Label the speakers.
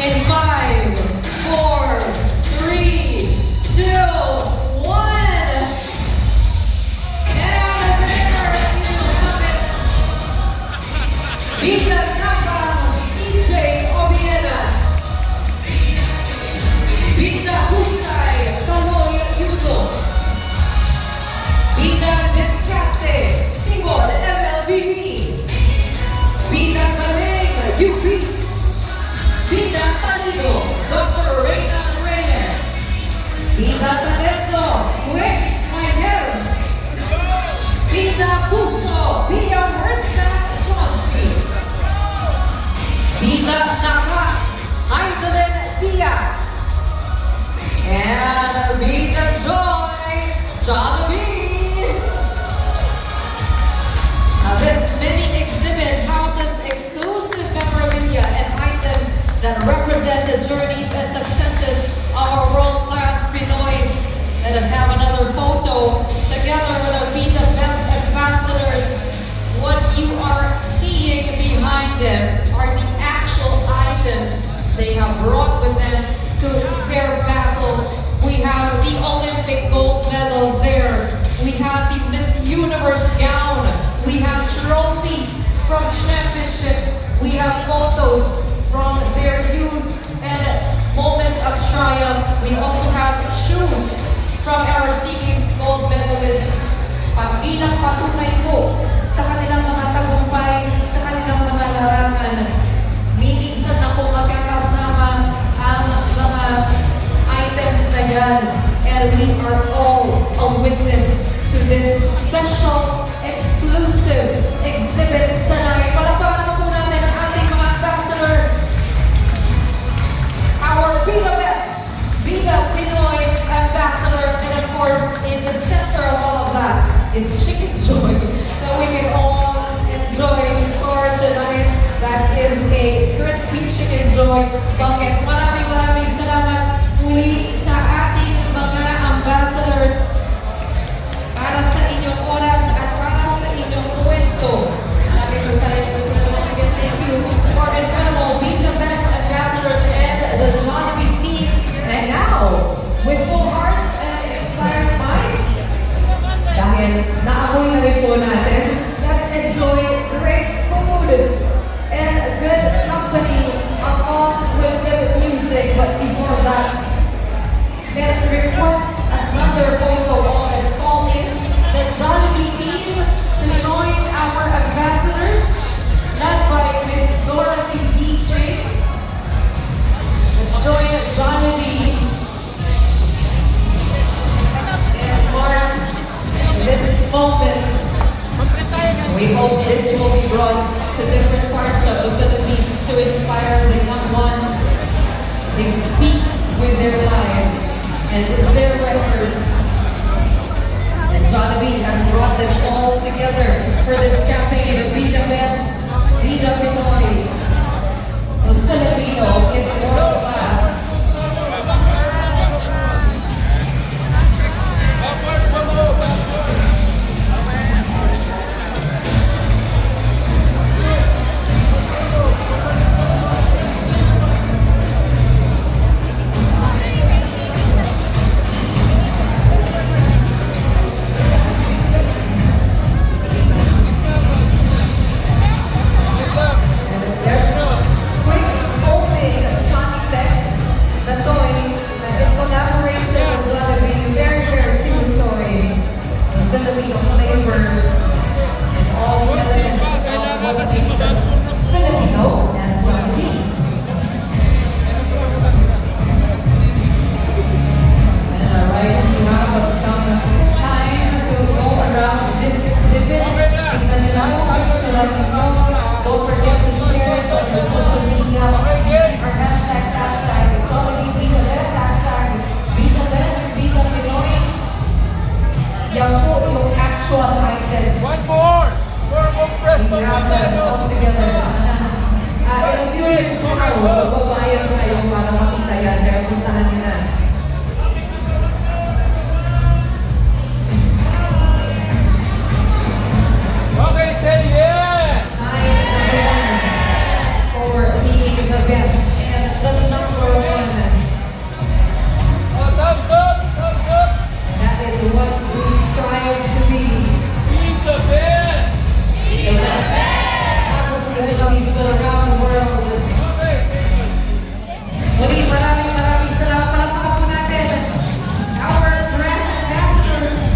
Speaker 1: In 5, 4, 3, 2, 1. And there you have it. Vida Kapang, EJ Obiena. Vida Husay, Kaloy Yudo. Vida Descarte, Simon MLBB. Vida Sareng, UBeats. Vida Palido, Dr. Reyna Reyes. Vida Talento, Wex Michaels. Vida Puso, Pia Herzberg Chonsky. Vida Nakas, Idolin Diaz. And Vida Joy, Jollibee. This mini exhibit houses exclusive memorabilia and items that represent the journeys and successes of our world-class Pinoys. Let us have another photo together with our Be the Best ambassadors. What you are seeing behind them are the actual items they have brought with them to their battles. We have the Olympic gold medal there. We have the Miss Universe gown. We have trophies from championships. We have photos from their youth and moments of triumph. We also have shoes from our SEA Games gold medalists. Bilang patunay po sa kanilang mga tagumpay, sa kanilang mga larangan. Minsan na po magkakasama ang mga items na yan. And we are all a witness to this special, exclusive exhibit tonight. Palakpakan naman po natin ang ating mga ambassador. Our Be the Best, Be the Pinoy ambassador. And of course, in the center of all of that is Chicken Joy that we can all enjoy for tonight. That is a crispy Chicken Joy bucket. Maraming salamat muli sa ating mga ambassadors para sa inyong oras at para sa inyong kwento. Thank you for incredible Be the Best ambassadors and the Jollibee team. And now, with full hearts and inspired minds, dahil naamoy na rin po natin, let's enjoy great food and good company along with good music. But before that, let's request another photo. Let's call in the Jollibee team to join our ambassadors, led by Miss Dorothy DJ. Let's join Jollibee and mark this moment. We hope this will be brought to different parts of the Philippines to inspire the young ones. They speak with their lives and with their records. And Jollibee has brought them all together for this campaign of Be the Best, Be the Pinoy. The Filipino is world class. Filipino flavor and all the elements of what makes us Filipino and Jollibee. And alright, you have some time to go around this exhibit. Tingnan nyo lang kung picture lang nyo. Don't forget to share it on your social media. Our hashtag Jollibee Be the Best, hashtag Be the Best, Be the Pinoy. Yan po yung actual items.
Speaker 2: One more!
Speaker 1: We have them all together. In a few years from now, magbabayad tayo para makita yan. Kaya puntahan nyo